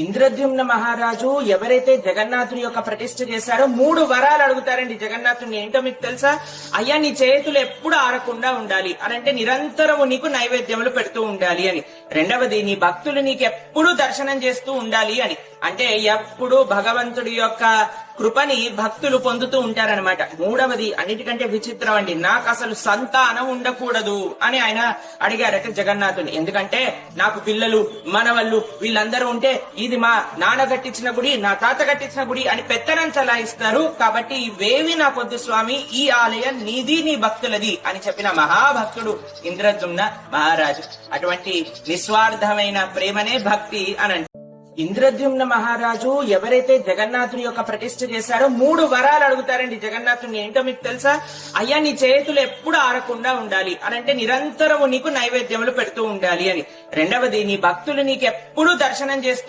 ఇంద్రద్యుమ్న మహారాజు ఎవరైతే జగన్నాథుని యొక్క ప్రతిష్ఠ చేశారో 3 వరాలు అడుగుతారండి జగన్నాథుని. ఏంటో మీకు తెలుసా? అయ్యా, నీ చేతులు ఎప్పుడు ఆరకుండా ఉండాలి అని, అంటే నిరంతరము నీకు నైవేద్యములు పెడుతూ ఉండాలి అని. రెండవది, నీ భక్తులు నీకు ఎప్పుడు దర్శనం చేస్తూ ఉండాలి అని, అంటే ఎప్పుడు భగవంతుడి యొక్క కృపని భక్తులు పొందుతూ ఉంటారనమాట. మూడవది, అన్నిటికంటే విచిత్రం అండి, నాకు అసలు సంతానం ఉండకూడదు అని ఆయన అడిగారట జగన్నాథుని. ఎందుకంటే నాకు పిల్లలు మనవళ్ళు వీళ్ళందరూ ఉంటే ఇది మా నాన్న కట్టించిన గుడి, నా తాత కట్టించిన గుడి అని పెత్తనం చలాయిస్తారు. కాబట్టి ఇవేవి నాకొద్దు స్వామి, ఈ ఆలయం నీది నీ భక్తులది అని చెప్పిన మహాభక్తుడు ఇంద్రద్యుమ్న మహారాజు. అటువంటి నిస్వార్థమైన ప్రేమనే భక్తి అనండి. ఇంద్రద్యుమ్న మహారాజు ఎవరైతే జగన్నాథుని యొక్క ప్రతిష్ఠ చేశారో 3 వరాలు అడుగుతారండి జగన్నాథుని. ఏంటో మీకు తెలుసా? అయ్యా, నీ చేతులు ఎప్పుడు ఆరకుండా ఉండాలి అని, అంటే నిరంతరము నీకు నైవేద్యములు పెడుతూ ఉండాలి అని. రెండవది, నీ భక్తులు నీకు ఎప్పుడు దర్శనం చేస్తూ